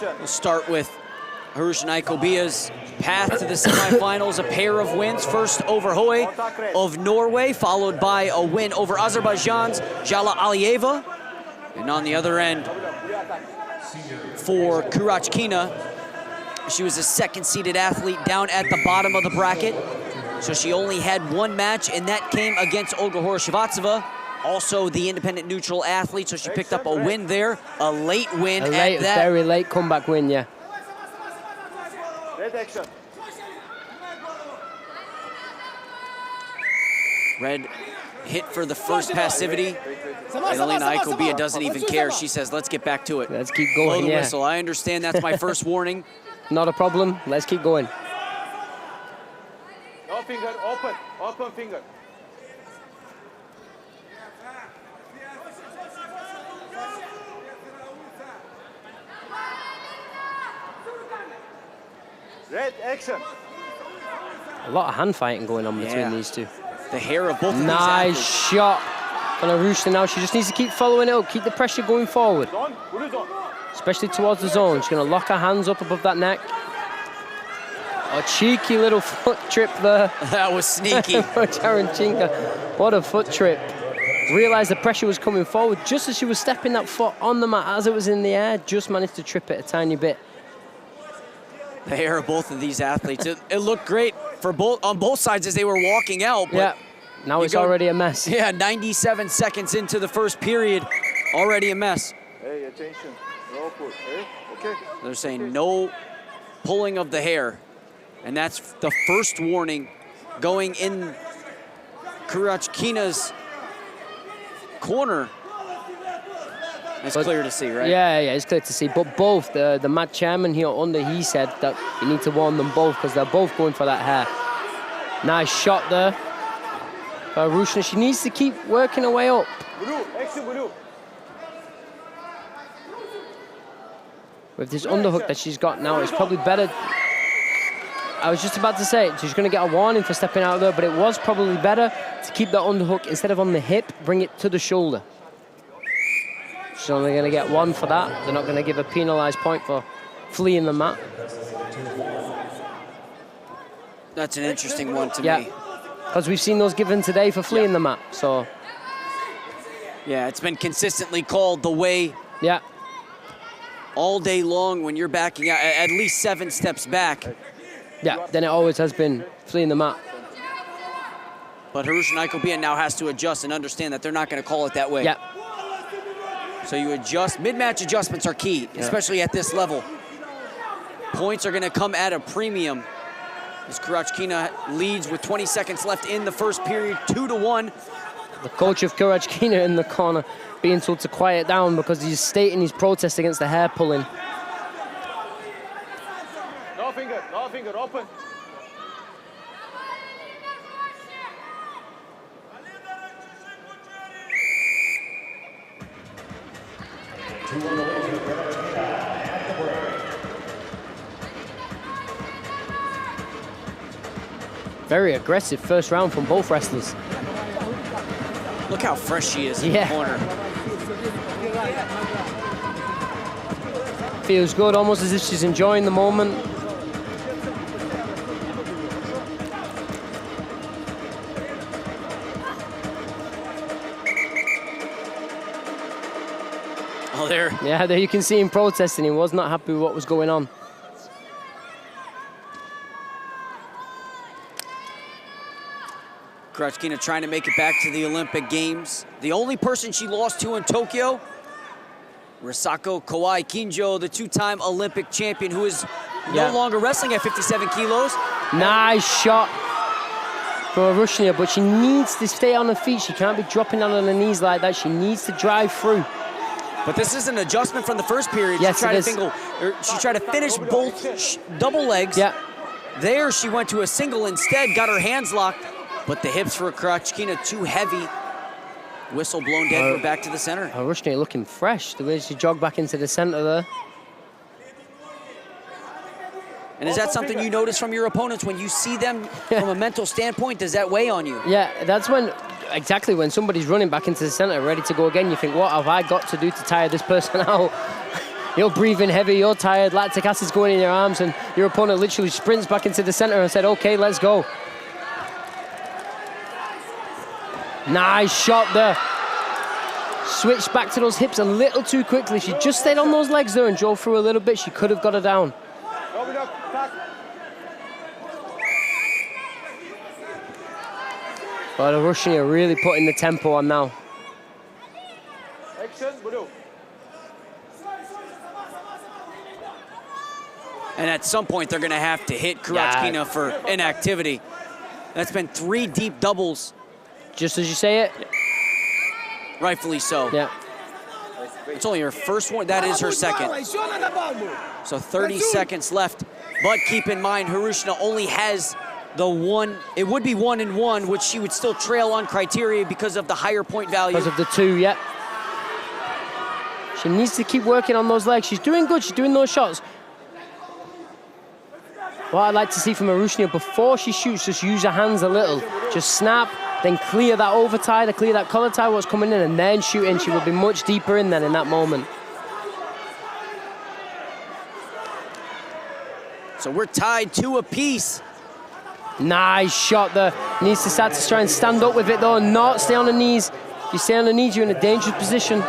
We'll start with HRUSHYNA Ikobia's path to the semifinals, a pair of wins. First over Hoy of Norway, followed by a win over Azerbaijan's Jala Aliyeva. And on the other end, for KURACHKINA, she was a second-seeded athlete down at the bottom of the bracket. So she only had one match, and that came against Olga Horashvatsova, also the independent neutral athlete. So she picked up a win there, a late win at that. Very late comeback win, yeah. Red hit for the first passivity. And Alina Ikobia doesn't even care. She says, let's get back to it. Let's keep going, Blow the whistle. I understand that's my first warning. Not a problem. Let's keep going. No finger, open finger. Red, action. A lot of hand fighting going on between these two. The hair of both of these Nice athletes. shot on HRUSHYNA now. She just needs to keep following it up, keep the pressure going forward. Especially towards the zone. She's going to lock her hands up above that neck. A cheeky little foot trip there. That was sneaky. For Charunchinka. What a foot trip. Realized the pressure was coming forward just as she was stepping that foot on the mat as it was in the air. Just managed to trip it a tiny bit. The hair of both of these athletes. It looked great for on both sides as they were walking out. But yeah, now it's already a mess. Yeah, 97 seconds into the first period, already a mess. Hey, attention. No pull. Hey, okay. They're saying no pulling of the hair. And that's the first warning going in KURACHKINA's corner. It's clear to see, right? Yeah, it's clear to see. But both, the mat chairman here under, he said that you need to warn them both because they're both going for that hair. Nice shot there. HRUSHYNA, she needs to keep working her way up. Blue, action blue. With this underhook that she's got now, it's probably better. I was just about to say, she's going to get a warning for stepping out there, but it was probably better to keep that underhook instead of on the hip, bring it to the shoulder. She's only going to get one for that. They're not going to give a penalized point for fleeing the mat. That's an interesting one to me. Because we've seen those given today for fleeing the mat, so. Yeah, it's been consistently called the way all day long when you're backing out, at least 7 steps back. Yeah, then it always has been fleeing the mat. But HRUSHYNA Ikobia now has to adjust and understand that they're not going to call it that way. Yeah. So you adjust, mid-match adjustments are key, especially at this level. Points are going to come at a premium as KURACHKINA leads with 20 seconds left in the first period, 2-1. The coach of KURACHKINA in the corner being told to quiet down because he's stating his protest against the hair pulling. No finger, open. Very aggressive first round from both wrestlers. Look how fresh she is in the corner. Feels good, almost as if she's enjoying the moment. Oh, there. Yeah, there you can see him protesting. He was not happy with what was going on. KURACHKINA trying to make it back to the Olympic Games. The only person she lost to in Tokyo, Risako Kawai Kinjo, the 2-time Olympic champion who is no longer wrestling at 57 kilos. Nice shot for HRUSHYNA, but she needs to stay on her feet. She can't be dropping down on her knees like that. She needs to drive through. But this is an adjustment from the first period. Yes, she tried to finish both double legs. Yeah. There she went to a single instead, got her hands locked, but the hips for KURACHKINA too heavy. Whistle blown dead, we're back to the center. HRUSHYNA looking fresh, the way she jogged back into the center there. And is that something you notice from your opponents when you see them from a mental standpoint? Does that weigh on you? Yeah, that's exactly when somebody's running back into the center, ready to go again, you think, what have I got to do to tire this person out? You're breathing heavy, you're tired, lactic acid's going in your arms, and your opponent literally sprints back into the center and said, okay, let's go. Nice shot there. Switched back to those hips a little too quickly. She just stayed on those legs there and drove through a little bit. She could have got her down. But HRUSHYNA really putting the tempo on now. Action, blue. And at some point, they're going to have to hit KURACHKINA for inactivity. That's been 3 deep doubles. Just as you say it. Rightfully so. Yeah. It's only her first one. That is her second. So 30 seconds left. But keep in mind, HRUSHYNA only has the one. It would be 1-1, which she would still trail on criteria because of the higher point value. Because of the 2, yeah. She needs to keep working on those legs. She's doing good. She's doing those shots. What I'd like to see from HRUSHYNA before she shoots, just use her hands a little. Just snap, then clear that over tie, clear that collar tie, what's coming in, and then shoot in. She will be much deeper in then in that moment. So we're tied 2 apiece. Nice shot there. Needs to start to try and stand up with it though, not stay on the knees. If you stay on the knees, you're in a dangerous position.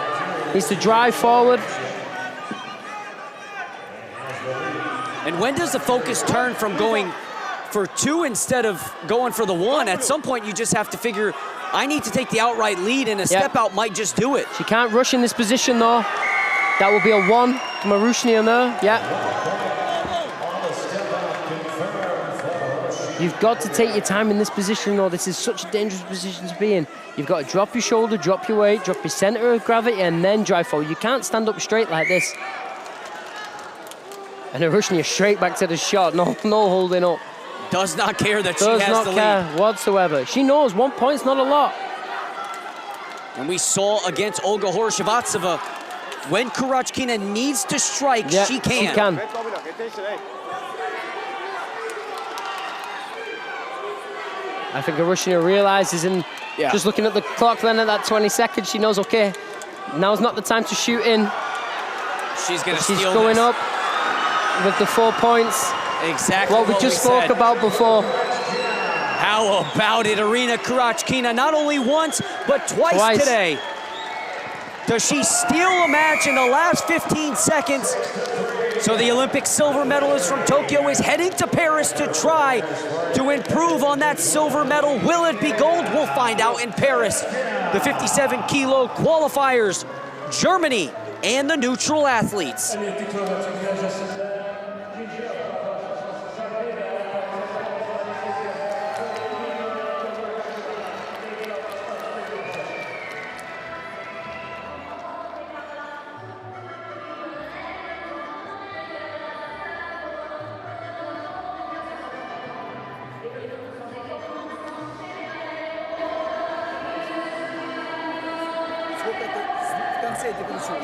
Needs to drive forward. And when does the focus turn from going for 2 instead of going for the 1? At some point, you just have to figure, I need to take the outright lead, and a step out might just do it. She can't rush in this position though. That will be a 1 from HRUSHYNA there, yeah. You've got to take your time in this position though. This is such a dangerous position to be in. You've got to drop your shoulder, drop your weight, drop your center of gravity, and then drive forward. You can't stand up straight like this. And HRUSHYNA straight back to the shot, no holding up. Does not care that she has the lead. Does not care whatsoever. She knows 1 point's not a lot. And we saw against Olga Horshavatsova, when KURACHKINA needs to strike, she can. She can. I think HRUSHYNA realizes, and just looking at the clock then at that 20 seconds, she knows, okay, now's not the time to shoot in. She's going to steal this. She's going up with the 4 points. Exactly what we just spoke about before. How about it, Iryna KURACHKINA, not only once, but twice today. Does she steal a match in the last 15 seconds? So the Olympic silver medalist from Tokyo is heading to Paris to try to improve on that silver medal. Will it be gold? We'll find out in Paris. The 57-kilo qualifiers, Germany, and the neutral athletes. в конце этой